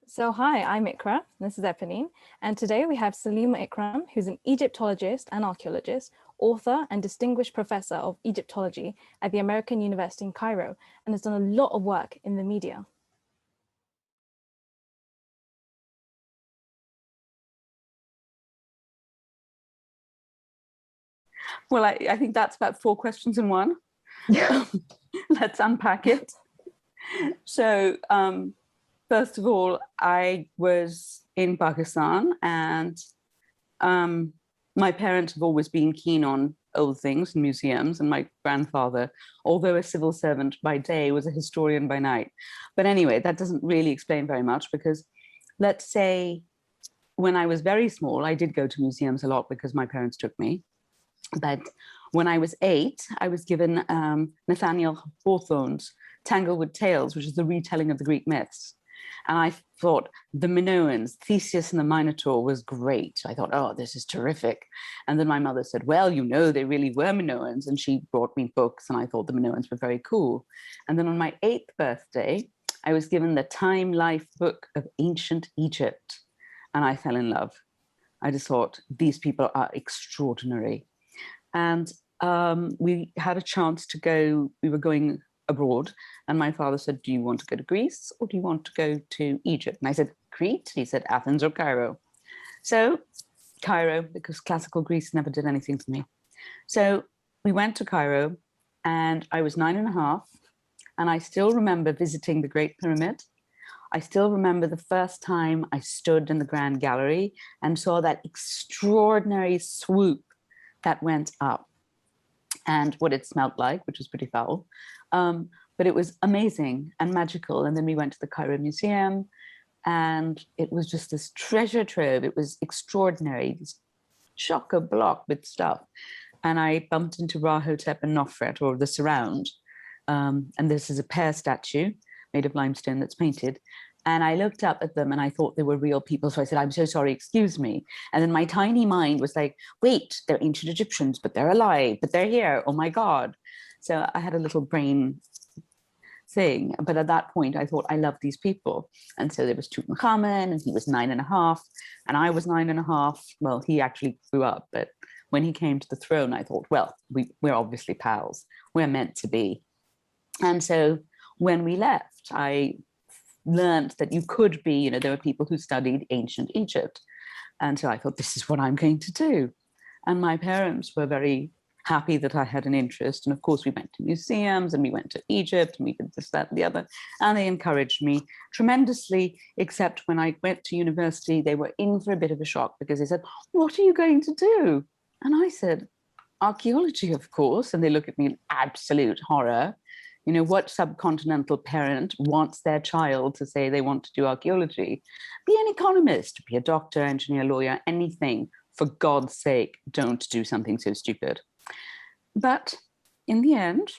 So hi, I'm Ikra, this is Eponine, and today we have Salima Ikram, who's an Egyptologist and archaeologist, author and distinguished professor of Egyptology at the American University in Cairo, and has done a lot of work in the media. Well, I think that's about 4 questions in one. Let's unpack it. So, first of all, I was in Pakistan, and my parents have always been keen on old things and museums. And my grandfather, although a civil servant by day, was a historian by night. But anyway, that doesn't really explain very much, because let's say when I was very small, I did go to museums a lot because my parents took me. But when I was 8, I was given Nathaniel Hawthorne's Tanglewood Tales, which is the retelling of the Greek myths. And I thought the Minoans, Theseus and the Minotaur, was great. I thought, oh, this is terrific. And then my mother said, well, you know, they really were Minoans. And she brought me books, and I thought the Minoans were very cool. And then on my 8th birthday, I was given the Time Life book of ancient Egypt. And I fell in love. I just thought, these people are extraordinary. And we had a chance to go, we were going abroad, and my father said, do you want to go to Greece or do you want to go to Egypt? And I said, Crete? He said, Athens or Cairo. So Cairo, because classical Greece never did anything for me. So we went to Cairo, and I was 9.5, and I still remember visiting the Great Pyramid. I still remember the first time I stood in the Grand Gallery and saw that extraordinary swoop that went up, and what it smelled like, which was pretty foul. But it was amazing and magical. And then we went to the Cairo Museum, and it was just this treasure trove. It was extraordinary, this chock-a-block with stuff. And I bumped into Rahotep and Nofret, or the Surround. And this is a pear statue made of limestone that's painted. And I looked up at them and I thought they were real people. So I said, I'm so sorry, excuse me. And then my tiny mind was like, wait, they're ancient Egyptians, but they're alive, but they're here. Oh my God. So I had a little brain thing. But at that point, I thought, I love these people. And so there was Tutankhamun, and he was 9.5, and I was 9.5. Well, he actually grew up, but when he came to the throne, I thought, well, we're obviously pals. We're meant to be. And so when we left, I learned that you could be, you know, there were people who studied ancient Egypt. And so I thought, this is what I'm going to do. And my parents were very happy that I had an interest. And of course, we went to museums, and we went to Egypt, and we did this, that, and the other. And they encouraged me tremendously, except when I went to university, they were in for a bit of a shock, because they said, what are you going to do? And I said, archaeology, of course. And they look at me in absolute horror. You know, what subcontinental parent wants their child to say they want to do archaeology? Be an economist, be a doctor, engineer, lawyer, anything. For God's sake, don't do something so stupid. But in the end,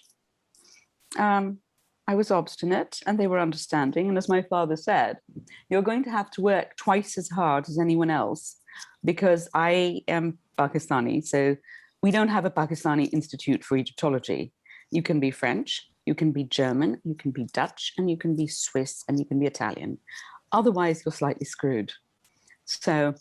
I was obstinate, and they were understanding. And as my father said, you're going to have to work twice as hard as anyone else, because I am Pakistani. So we don't have a Pakistani Institute for Egyptology. You can be French, you can be German, you can be Dutch, and you can be Swiss, and you can be Italian. Otherwise, you're slightly screwed. So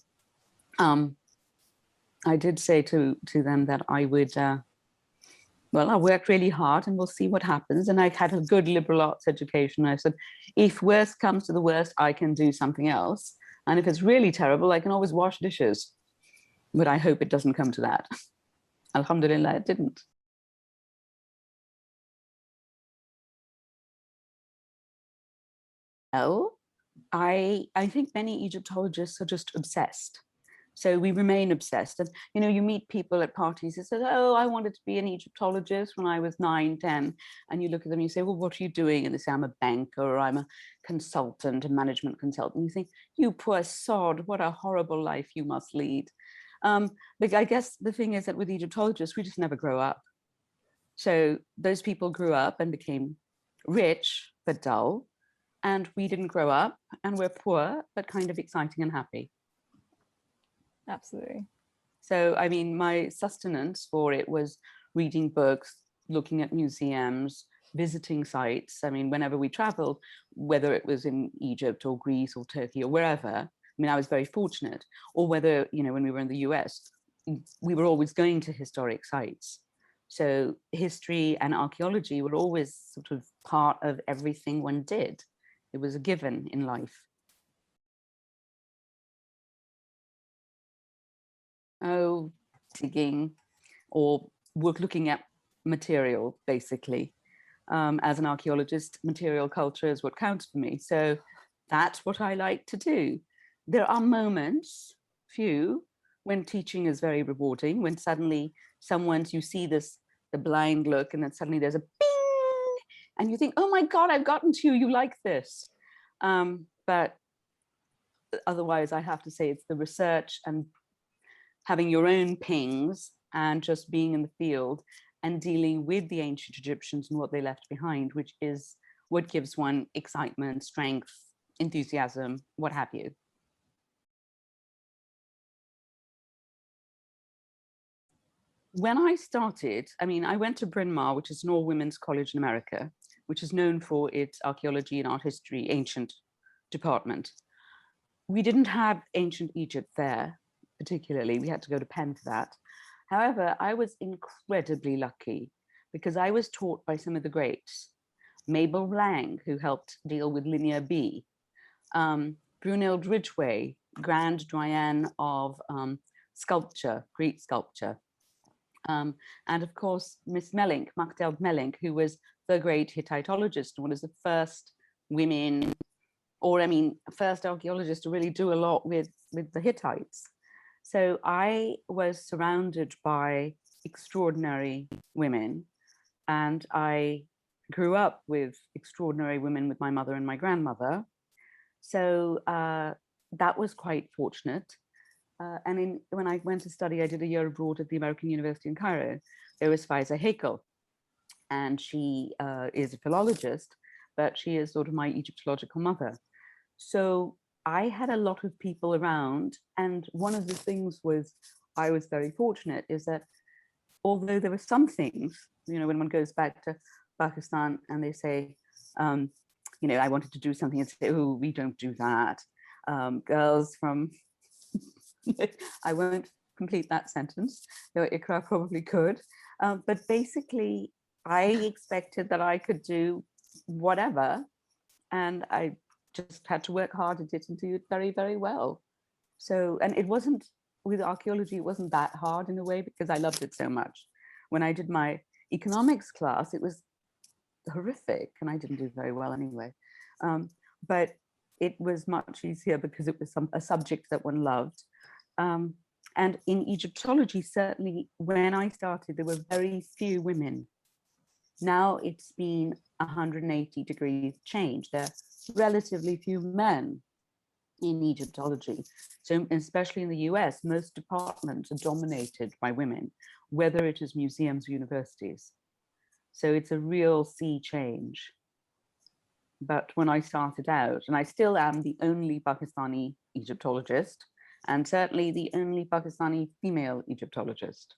I did say to them that I would, well, I'll work really hard and we'll see what happens. And I had a good liberal arts education. I said, if worst comes to the worst, I can do something else. And if it's really terrible, I can always wash dishes. But I hope it doesn't come to that. Alhamdulillah, it didn't. Well, I think many Egyptologists are just obsessed. So we remain obsessed. And, you know, you meet people at parties that say, oh, I wanted to be an Egyptologist when I was 9, 10. And you look at them and you say, well, what are you doing? And they say, I'm a banker, or I'm a consultant, a management consultant. You think, you poor sod, what a horrible life you must lead. But I guess the thing is that with Egyptologists, we just never grow up. So those people grew up and became rich, but dull. And we didn't grow up, and we're poor, but kind of exciting and happy. Absolutely. So, I mean, my sustenance for it was reading books, looking at museums, visiting sites. I mean, whenever we traveled, whether it was in Egypt or Greece or Turkey or wherever, I mean, I was very fortunate, or whether, you know, when we were in the US, we were always going to historic sites. So history and archaeology were always sort of part of everything one did. It was a given in life. Oh, digging or looking at material, basically. As an archaeologist, material culture is what counts for me. So that's what I like to do. There are moments, few, when teaching is very rewarding, when suddenly you see this, the blind look, and then suddenly there's a bing, and you think, oh my God, I've gotten to you, you like this. But otherwise, I have to say it's the research and having your own pings and just being in the field and dealing with the ancient Egyptians and what they left behind, which is what gives one excitement, strength, enthusiasm, what have you. When I started, I mean, I went to Bryn Mawr, which is an all-women's college in America, which is known for its archaeology and art history, ancient department. We didn't have ancient Egypt there, particularly. We had to go to Penn for that. However, I was incredibly lucky because I was taught by some of the greats. Mabel Lang, who helped deal with Linear B, Brunhilde Ridgway, Grand Doyenne of sculpture, Greek sculpture. And of course, Miss Mellink, Magdalena Mellink, who was the great Hittitologist, one of the first women, or I mean, first archaeologist to really do a lot with the Hittites. So I was surrounded by extraordinary women, and I grew up with extraordinary women with my mother and my grandmother. So that was quite fortunate. And when I went to study, I did a year abroad at the American University in Cairo. There was Faiza Hakel, and she is a philologist, but she is sort of my Egyptological mother. So I had a lot of people around, and one of the things I was very fortunate is that although there were some things, you know, when one goes back to Pakistan and they say, you know, I wanted to do something and say, oh, we don't do that. Girls from, I won't complete that sentence, though Ikra probably could. But basically, I expected that I could do whatever, and I just had to work hard at it and do it very, very well. So, and it wasn't, with archaeology, it wasn't that hard in a way because I loved it so much. When I did my economics class, it was horrific and I didn't do very well anyway. But it was much easier because it was a subject that one loved. And in Egyptology, certainly when I started, there were very few women. Now it's been 180 degrees change. There are relatively few men in Egyptology. So especially in the US, most departments are dominated by women, whether it is museums or universities. So it's a real sea change. But when I started out, and I still am the only Pakistani Egyptologist, and certainly the only Pakistani female Egyptologist.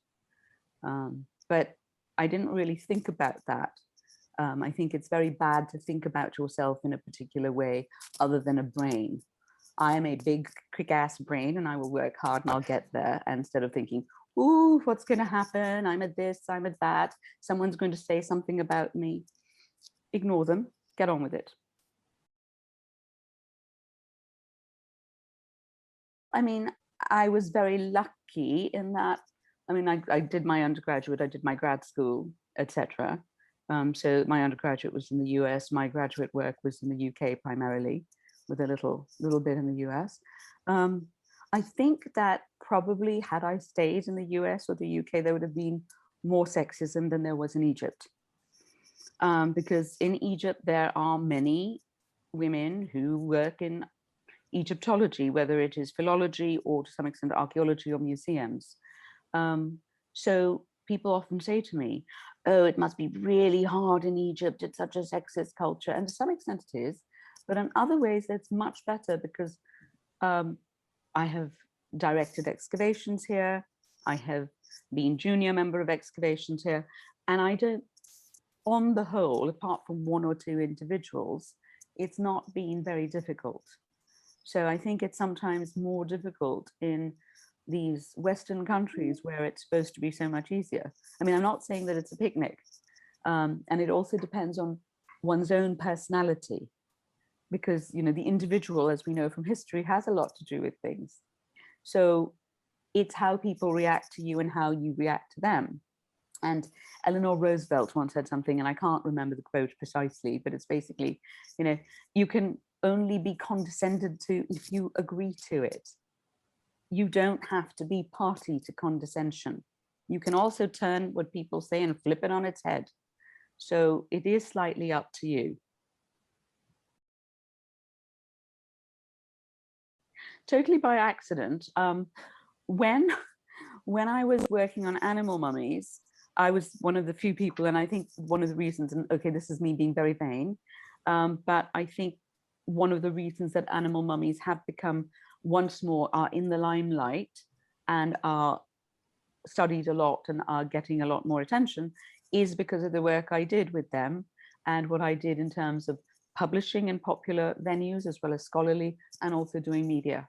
But I didn't really think about that. I think it's very bad to think about yourself in a particular way other than a brain. I am a big kick-ass brain and I will work hard and I'll get there, instead of thinking, ooh, what's going to happen? I'm at this, I'm at that. Someone's going to say something about me. Ignore them, get on with it. I mean, I was very lucky in that, I mean, I did my undergraduate, I did my grad school, etc. So my undergraduate was in the US, my graduate work was in the UK primarily, with a little bit in the US. I think that probably had I stayed in the US or the UK, there would have been more sexism than there was in Egypt. Because in Egypt, there are many women who work in Egyptology, whether it is philology or to some extent archaeology or museums. So people often say to me, oh, it must be really hard in Egypt, it's such a sexist culture. And to some extent it is, but in other ways it's much better because I have directed excavations here, I have been junior member of excavations here, and I don't on the whole, apart from one or two individuals, it's not been very difficult. So I think it's sometimes more difficult in these Western countries where it's supposed to be so much easier. I mean, I'm not saying that it's a picnic. And it also depends on one's own personality, because, you know, the individual, as we know from history, has a lot to do with things. So it's how people react to you and how you react to them. And Eleanor Roosevelt once said something, and I can't remember the quote precisely, but it's basically, you know, you can only be condescended to if you agree to it. You don't have to be party to condescension. You can also turn what people say and flip it on its head. So it is slightly up to you. Totally by accident, when I was working on animal mummies, I was one of the few people, and I think one of the reasons, and okay, this is me being very vain, but I think one of the reasons that animal mummies have become once more are in the limelight and are studied a lot and are getting a lot more attention is because of the work I did with them and what I did in terms of publishing in popular venues as well as scholarly, and also doing media.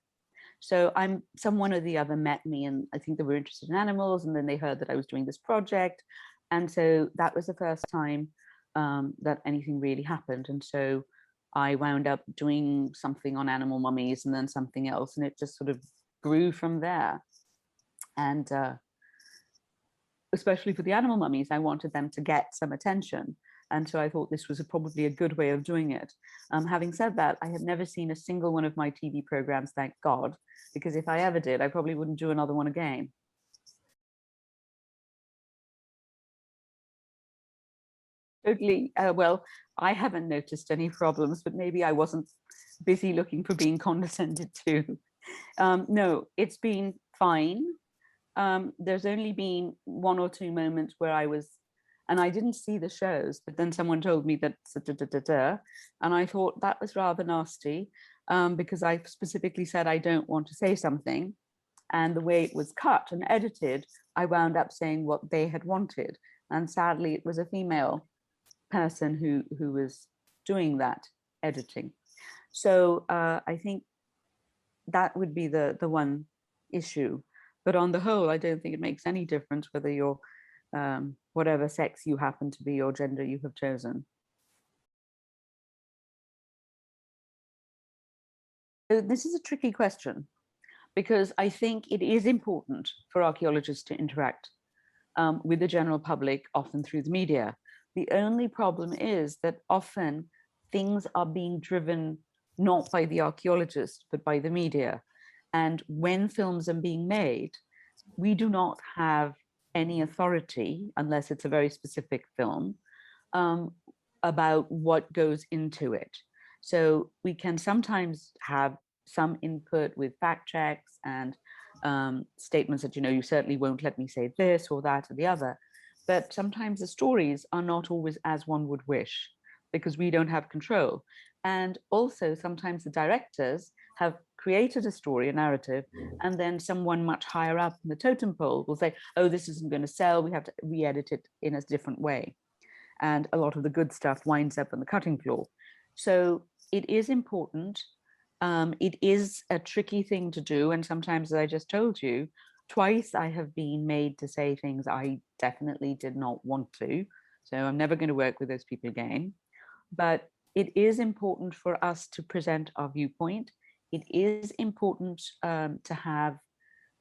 So someone or the other met me, and I think they were interested in animals, and then they heard that I was doing this project. And so that was the first time that anything really happened. And so I wound up doing something on animal mummies and then something else, and it just sort of grew from there. And especially for the animal mummies, I wanted them to get some attention. And so I thought this was probably a good way of doing it. Having said that, I have never seen a single one of my TV programs, thank God, because if I ever did, I probably wouldn't do another one again. Totally. Well, I haven't noticed any problems, but maybe I wasn't busy looking for being condescended to. No, it's been fine. There's only been one or two moments where I was, and I didn't see the shows, but then someone told me that, and I thought that was rather nasty, because I specifically said I don't want to say something. And the way it was cut and edited, I wound up saying what they had wanted. And sadly, it was a female person who was doing that editing. So I think that would be the one issue. But on the whole, I don't think it makes any difference whether you're whatever sex you happen to be or gender you have chosen. So this is a tricky question, because I think it is important for archaeologists to interact with the general public, often through the media. The only problem is that often things are being driven not by the archaeologists, but by the media. And when films are being made, we do not have any authority, unless it's a very specific film, about what goes into it. So we can sometimes have some input with fact checks and statements that, you know, you certainly won't let me say this or that or the other. But sometimes the stories are not always as one would wish, because we don't have control. And also sometimes the directors have created a story, a narrative, and then someone much higher up in the totem pole will say, oh, this isn't going to sell, we have to re-edit it in a different way. And a lot of the good stuff winds up on the cutting floor. So it is important. It is a tricky thing to do. And sometimes, as I just told you, twice I have been made to say things I definitely did not want to. So I'm never going to work with those people again. But it is important for us to present our viewpoint. It is important to have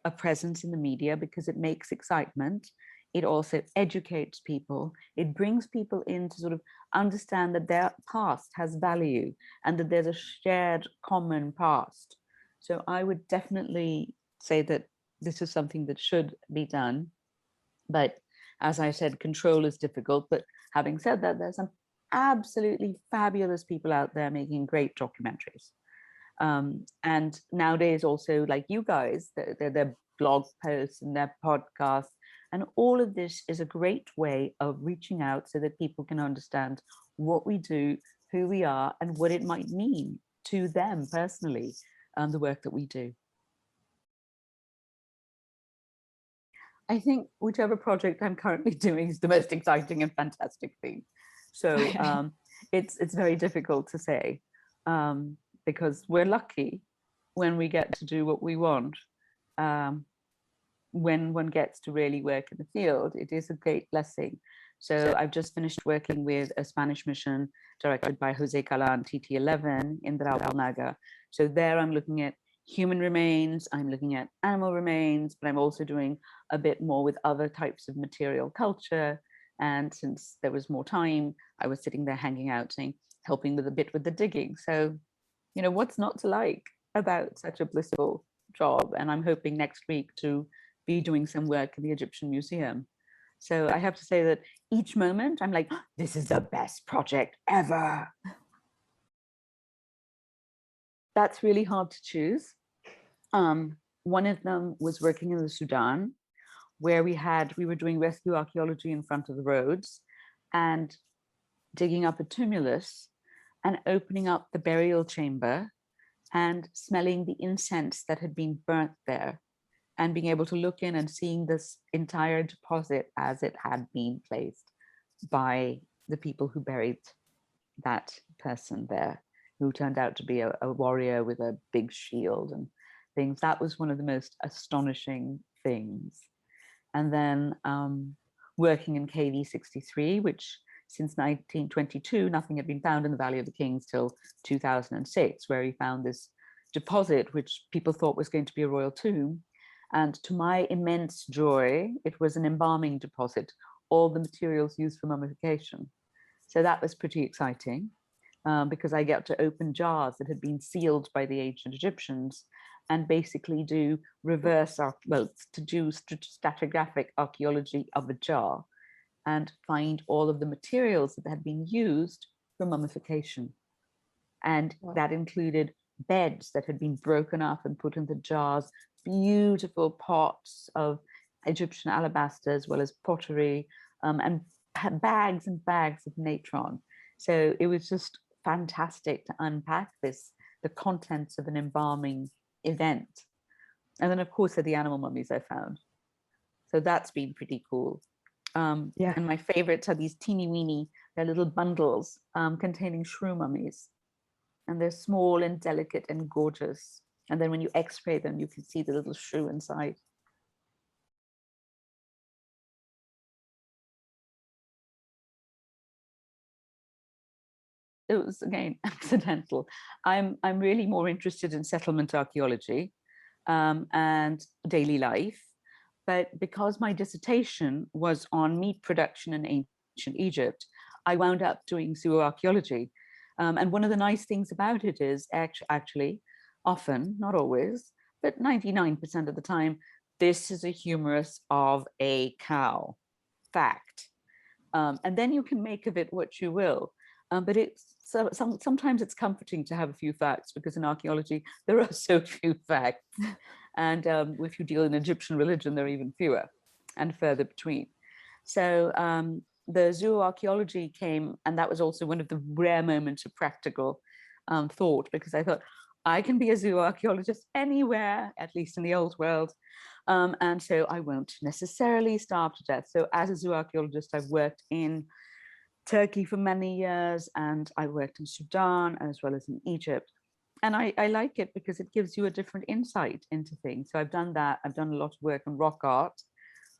a presence in the media, because it makes excitement. It also educates people. It brings people in to sort of understand that their past has value and that there's a shared common past. So I would definitely say that this is something that should be done. But as I said, control is difficult. But having said that, there's some absolutely fabulous people out there making great documentaries. And nowadays also, like you guys, their blog posts and their podcasts, and all of this is a great way of reaching out so that people can understand what we do, who we are, and what it might mean to them personally, the work that we do. I think whichever project I'm currently doing is the most exciting and fantastic thing. So it's very difficult to say, because we're lucky when we get to do what we want. When one gets to really work in the field, it is a great blessing. So I've just finished working with a Spanish mission directed by Jose Calan, TT11 in the Naga. So there I'm looking at human remains, I'm looking at animal remains, but I'm also doing a bit more with other types of material culture. And since there was more time, I was sitting there hanging out, saying, helping with a bit with the digging. So, you know, what's not to like about such a blissful job? And I'm hoping next week to be doing some work in the Egyptian Museum. So I have to say that each moment I'm like, this is the best project ever. That's really hard to choose. One of them was working in the Sudan, where we were doing rescue archaeology in front of the roads and digging up a tumulus and opening up the burial chamber and smelling the incense that had been burnt there, and being able to look in and seeing this entire deposit as it had been placed by the people who buried that person there, who turned out to be a warrior with a big shield and things. That was one of the most astonishing things. And then working in KV 63, which since 1922, nothing had been found in the Valley of the Kings till 2006, where he found this deposit, which people thought was going to be a royal tomb. And to my immense joy, it was an embalming deposit, all the materials used for mummification. So that was pretty exciting, because I got to open jars that had been sealed by the ancient Egyptians and basically do stratigraphic archaeology of a jar and find all of the materials that had been used for mummification. And that included beds that had been broken up and put into jars, beautiful pots of Egyptian alabaster, as well as pottery, and bags and bags of natron. So it was just fantastic to unpack the contents of an embalming event. And then, of course, the animal mummies I found. So that's been pretty cool. And my favorites are these teeny weeny, they're little bundles containing shrew mummies. And they're small and delicate and gorgeous. And then when you x-ray them, you can see the little shrew inside. It was, again, accidental. I'm really more interested in settlement archaeology and daily life. But because my dissertation was on meat production in ancient Egypt, I wound up doing zooarchaeology. And one of the nice things about it is actually, often, not always, but 99% of the time, this is a humerus of a cow. Fact. And then you can make of it what you will. But sometimes it's comforting to have a few facts, because in archaeology, there are so few facts. And if you deal in Egyptian religion, there are even fewer and further between. So the zooarchaeology came, and that was also one of the rare moments of practical thought, because I thought, I can be a zooarchaeologist anywhere, at least in the old world. And so I won't necessarily starve to death. So as a zooarchaeologist, I've worked in Turkey for many years, and I worked in Sudan as well as in Egypt. And I like it because it gives you a different insight into things. So I've done that. I've done a lot of work on rock art,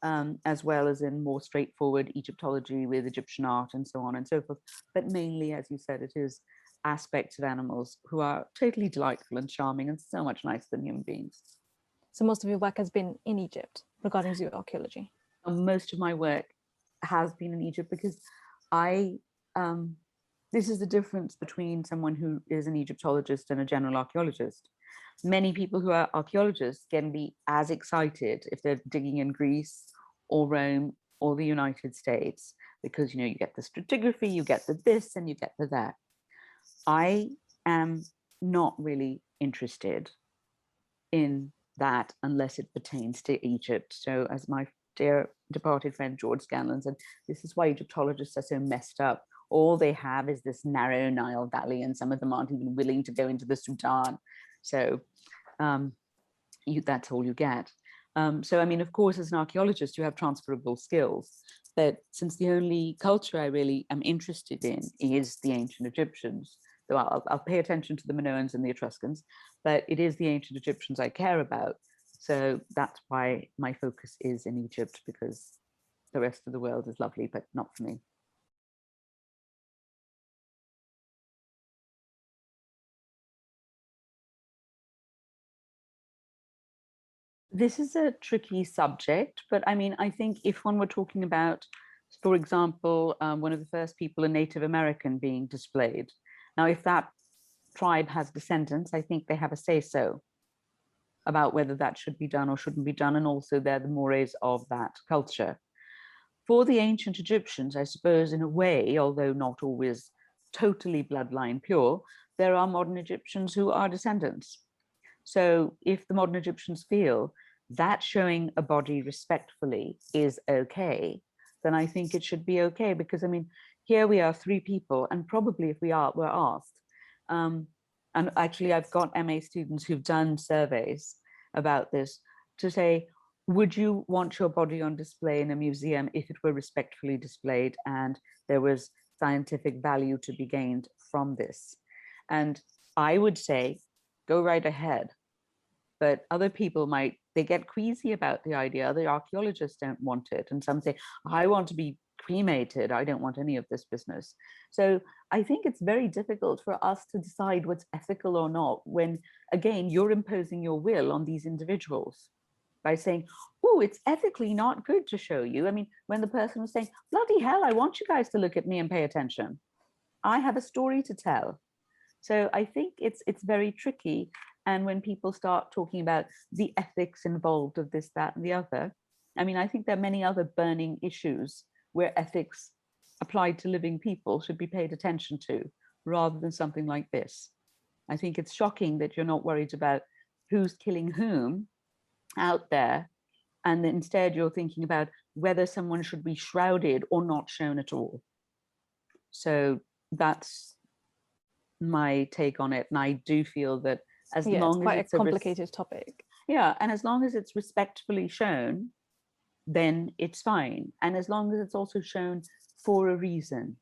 as well as in more straightforward Egyptology with Egyptian art and so on and so forth. But mainly, as you said, it is aspects of animals who are totally delightful and charming and so much nicer than human beings. So most of your work has been in Egypt regarding zooarchaeology? Most of my work has been in Egypt, because this is the difference between someone who is an Egyptologist and a general archaeologist. Many people who are archaeologists can be as excited if they're digging in Greece or Rome or the United States, because you get the stratigraphy, you get the this, and you get the that. I am not really interested in that unless it pertains to Egypt. So as my dear departed friend George Scanlon said, this is why Egyptologists are so messed up. All they have is this narrow Nile Valley, and some of them aren't even willing to go into the Sudan. So that's all you get. So, I mean, of course, as an archaeologist, you have transferable skills. that since the only culture I really am interested in is the ancient Egyptians, though I'll pay attention to the Minoans and the Etruscans, but it is the ancient Egyptians I care about. So that's why my focus is in Egypt, because the rest of the world is lovely, but not for me. This is a tricky subject, but I mean, I think if one were talking about, for example, one of the first people, a Native American, being displayed. Now, if that tribe has descendants, I think they have a say-so about whether that should be done or shouldn't be done, and also they're the mores of that culture. For the ancient Egyptians, I suppose, in a way, although not always totally bloodline pure, there are modern Egyptians who are descendants. So if the modern Egyptians feel that showing a body respectfully is okay, then I think it should be okay, because I mean, here we are, 3 people, and probably if were asked, and actually I've got MA students who've done surveys about this, to say, would you want your body on display in a museum if it were respectfully displayed and there was scientific value to be gained from this? And I would say, go right ahead. But other people they get queasy about the idea. The archaeologists don't want it. And some say, I want to be cremated. I don't want any of this business. So I think it's very difficult for us to decide what's ethical or not when, again, you're imposing your will on these individuals by saying, oh, it's ethically not good to show you. I mean, when the person was saying, bloody hell, I want you guys to look at me and pay attention. I have a story to tell. So I think it's very tricky. And when people start talking about the ethics involved of this, that, and the other, I mean, I think there are many other burning issues where ethics applied to living people should be paid attention to, rather than something like this. I think it's shocking that you're not worried about who's killing whom out there, and instead you're thinking about whether someone should be shrouded or not shown at all. So that's my take on it. And I do feel that as long it's quite as it's a complicated topic. Yeah, and as long as it's respectfully shown, then it's fine. And as long as it's also shown for a reason,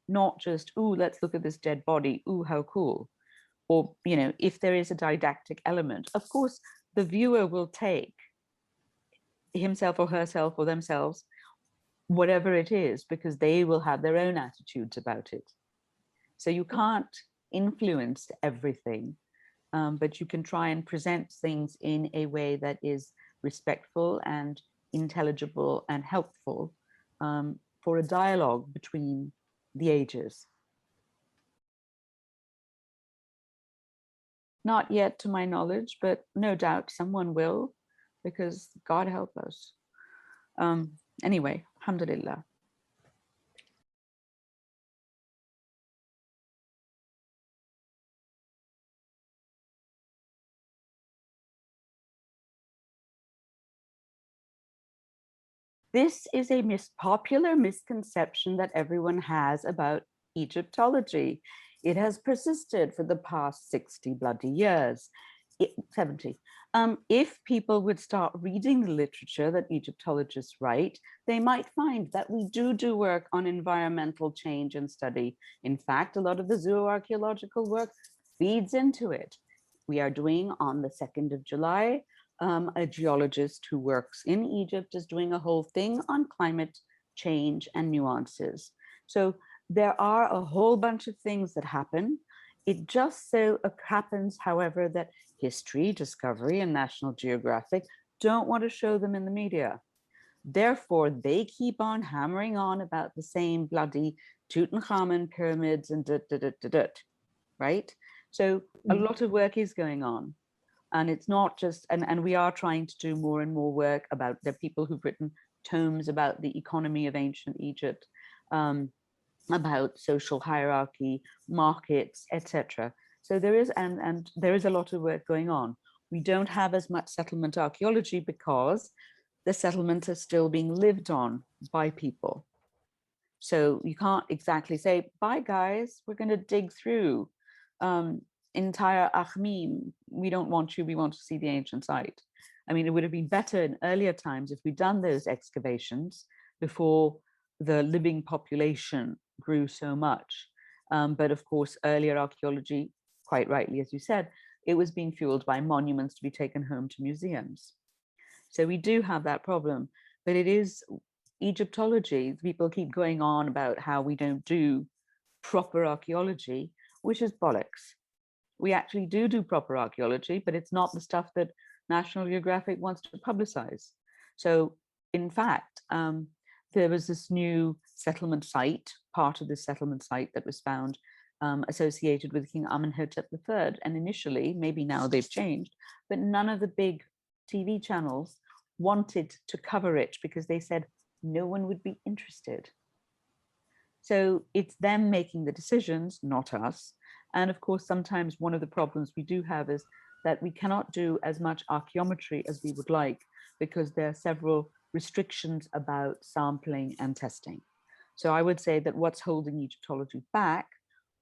not just, ooh, let's look at this dead body, ooh, how cool. Or, you know, if there is a didactic element, of course, the viewer will take himself or herself or themselves, whatever it is, because they will have their own attitudes about it. So you can't influence everything, but you can try and present things in a way that is respectful and intelligible and helpful for a dialogue between the ages. Not yet to my knowledge, but no doubt someone will, because God help us. Anyway, alhamdulillah. This is a popular misconception that everyone has about Egyptology. It has persisted for the past 60 bloody years, 70. If people would start reading the literature that Egyptologists write, they might find that we do work on environmental change and study. In fact, a lot of the zooarchaeological work feeds into it. We are doing on the 2nd of July, a geologist who works in Egypt is doing a whole thing on climate change and nuances. So there are a whole bunch of things that happen. It just so happens, however, that History, Discovery, and National Geographic don't want to show them in the media. Therefore, they keep on hammering on about the same bloody Tutankhamun pyramids and right? So a lot of work is going on. And it's not just, and we are trying to do more and more work about the people who've written tomes about the economy of ancient Egypt, about social hierarchy, markets, etc. So there is, and there is a lot of work going on. We don't have as much settlement archaeology because the settlements are still being lived on by people. So you can't exactly say, bye guys, we're going to dig through entire Akhmim. We don't want you, we want to see the ancient site. I mean, it would have been better in earlier times if we'd done those excavations, before the living population grew so much. But of course, earlier archaeology, quite rightly, as you said, it was being fueled by monuments to be taken home to museums. So we do have that problem, but it is Egyptology. People keep going on about how we don't do proper archaeology, which is bollocks. We actually do proper archaeology, but it's not the stuff that National Geographic wants to publicize. So in fact, there was this new settlement site, part of this settlement site that was found associated with King Amenhotep III. And initially, maybe now they've changed, but none of the big TV channels wanted to cover it because they said no one would be interested. So it's them making the decisions, not us. And of course, sometimes one of the problems we do have is that we cannot do as much archaeometry as we would like because there are several restrictions about sampling and testing. So I would say that what's holding Egyptology back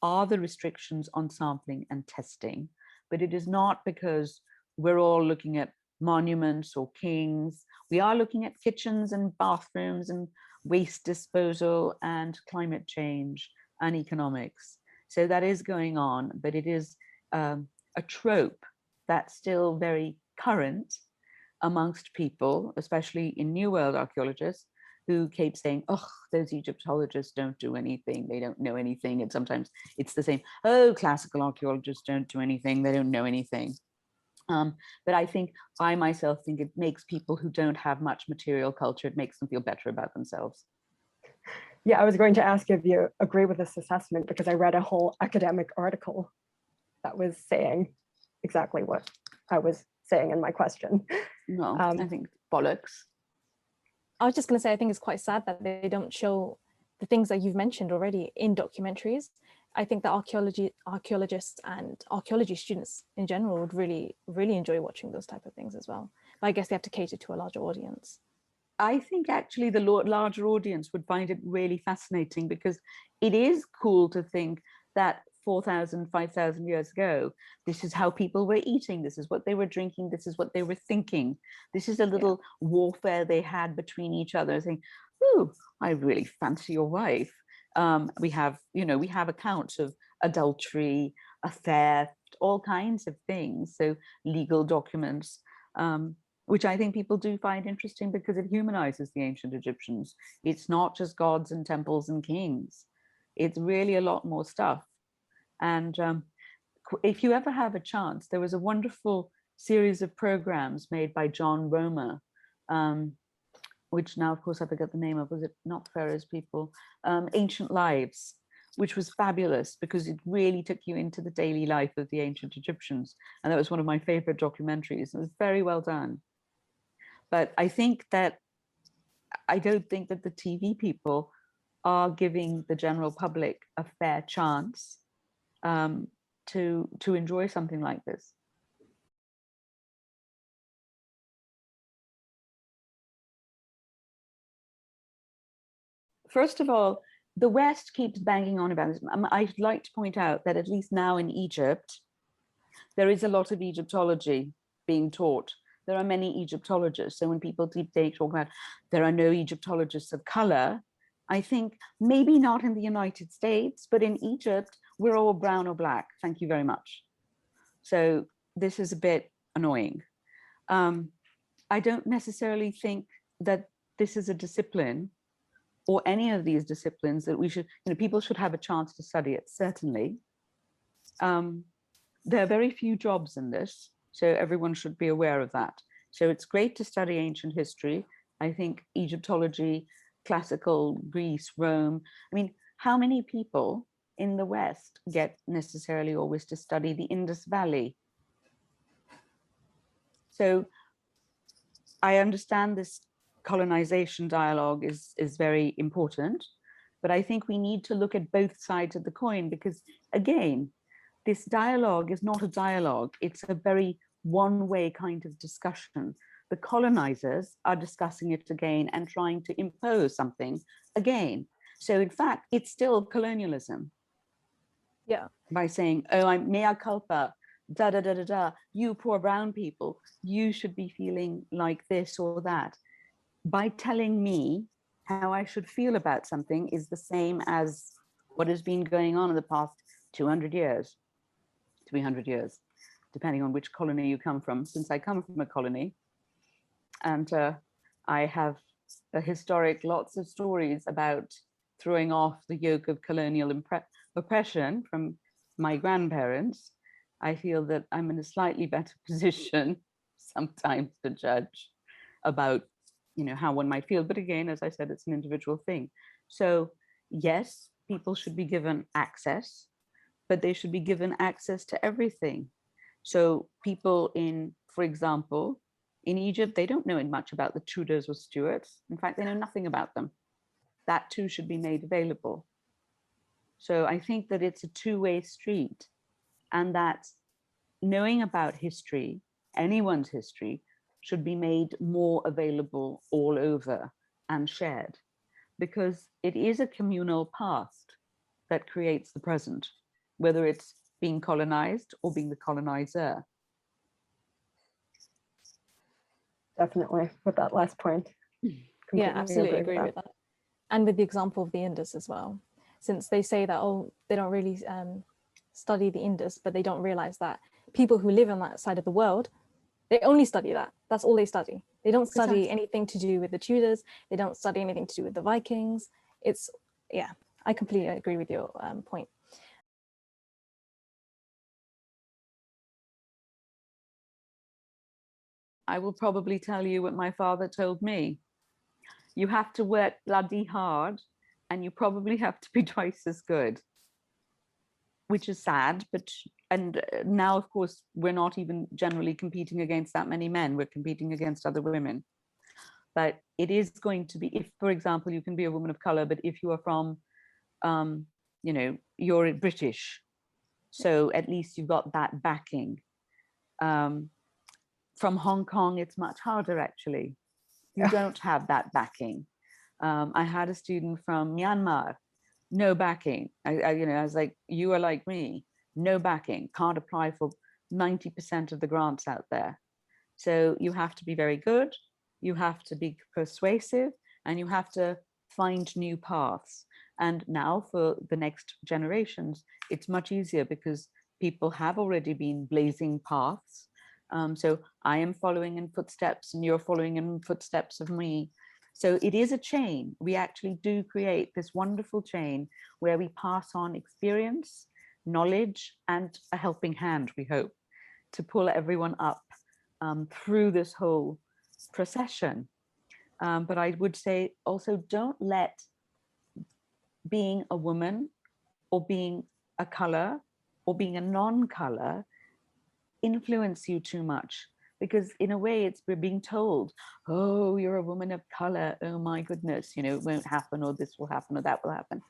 are the restrictions on sampling and testing, but it is not because we're all looking at monuments or kings. We are looking at kitchens and bathrooms and waste disposal and climate change and economics. So that is going on, but it is a trope that's still very current amongst people, especially in New World archaeologists, who keep saying, oh, those Egyptologists don't do anything, they don't know anything. And sometimes it's the same, oh, classical archaeologists don't do anything, they don't know anything. But I think, I myself think it makes people who don't have much material culture, it makes them feel better about themselves. Yeah, I was going to ask if you agree with this assessment because I read a whole academic article that was saying exactly what I was saying in my question. No, I think bollocks. I was just going to say, I think it's quite sad that they don't show the things that you've mentioned already in documentaries. I think that archaeologists and archaeology students in general would really, really enjoy watching those type of things as well. But I guess they have to cater to a larger audience. I think actually the larger audience would find it really fascinating because it is cool to think that 4,000, 5,000 years ago, this is how people were eating, this is what they were drinking, this is what they were thinking. This is a little warfare they had between each other, saying, oh, I really fancy your wife. We have accounts of adultery, a theft, all kinds of things. So legal documents, which I think people do find interesting because it humanizes the ancient Egyptians. It's not just gods and temples and kings. It's really a lot more stuff. And if you ever have a chance, there was a wonderful series of programs made by John Romer, which now, of course, I forget the name of, was it not Pharaoh's People? Ancient Lives, which was fabulous because it really took you into the daily life of the ancient Egyptians. And that was one of my favorite documentaries. It was very well done. But I don't think that the TV people are giving the general public a fair chance to enjoy something like this. First of all, the West keeps banging on about this. I'd like to point out that at least now in Egypt, there is a lot of Egyptology being taught. There are many Egyptologists. So when people talk about there are no Egyptologists of color, I think maybe not in the United States, but in Egypt, we're all brown or black. Thank you very much. So this is a bit annoying. I don't necessarily think that this is a discipline or any of these disciplines that we should, people should have a chance to study it, certainly. There are very few jobs in this, so everyone should be aware of that. So it's great to study ancient history. I think Egyptology, classical Greece, Rome. I mean, how many people in the West get necessarily always to study the Indus Valley? So I understand this colonization dialogue is very important, but I think we need to look at both sides of the coin because, again, this dialogue is not a dialogue. It's a very one-way kind of discussion. The colonizers are discussing it again and trying to impose something again. So in fact, it's still colonialism. Yeah. By saying, oh, I'm mea culpa, da da da da da, you poor brown people, you should be feeling like this or that. By telling me how I should feel about something is the same as what has been going on in the past 200 years, 300 years, depending on which colony you come from. Since I come from a colony, and I have a historic, lots of stories about throwing off the yoke of colonial oppression from my grandparents, I feel that I'm in a slightly better position sometimes to judge about, you know, how one might feel. But again, as I said, it's an individual thing. So yes, people should be given access, but they should be given access to everything. So people in, for example, in Egypt, they don't know much about the Tudors or Stuarts. In fact, they know nothing about them. That too should be made available. So I think that it's a two-way street, and that knowing about history, anyone's history, should be made more available all over and shared, because it is a communal past that creates the present, whether it's being colonized or being the colonizer. Definitely, with that last point. Yeah, absolutely agree with that. And with the example of the Indus as well, since they say that, oh, they don't really study the Indus, but they don't realize that people who live on that side of the world, they only study that. That's all they study. They don't study anything to do with the Tudors. They don't study anything to do with the Vikings. It's, yeah, I completely agree with your point. I will probably tell you what my father told me. You have to work bloody hard, and you probably have to be twice as good, which is sad. But and now, of course, we're not even generally competing against that many men. We're competing against other women. But it is going to be, if, for example, you can be a woman of color, but if you are from, you know, you're British, so at least you've got that backing. From Hong Kong, it's much harder, actually. You don't have that backing. I had a student from Myanmar, no backing. You know, I was like, you are like me, no backing, can't apply for 90% of the grants out there. So you have to be very good, you have to be persuasive, and you have to find new paths. And now for the next generations, it's much easier because people have already been blazing paths. So I am following in footsteps and you're following in footsteps of me. So it is a chain. We actually do create this wonderful chain where we pass on experience, knowledge, and a helping hand, we hope, to pull everyone up through this whole procession. But I would say also, don't let being a woman or being a color or being a non-color influence you too much, because in a way we're being told, oh, you're a woman of color, oh my goodness, you know, it won't happen, or this will happen, or that will happen.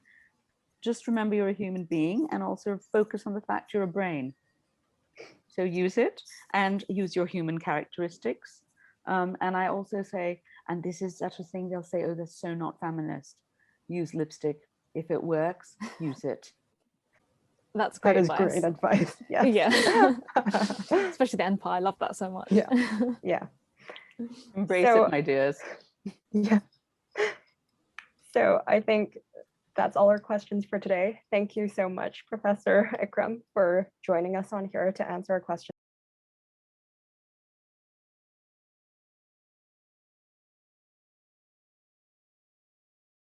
Just remember you're a human being, and also focus on the fact you're a brain. So use it and use your human characteristics. And I also say, and this is such a thing, they'll say, oh, that's so not feminist. Use lipstick. If it works, use it. That's great advice. That is great advice. Yes. Yeah. Especially the empire. I love that so much. Yeah. Yeah. Embrace it, my dears. Yeah. So I think that's all our questions for today. Thank you so much, Professor Ikram, for joining us on here to answer our questions.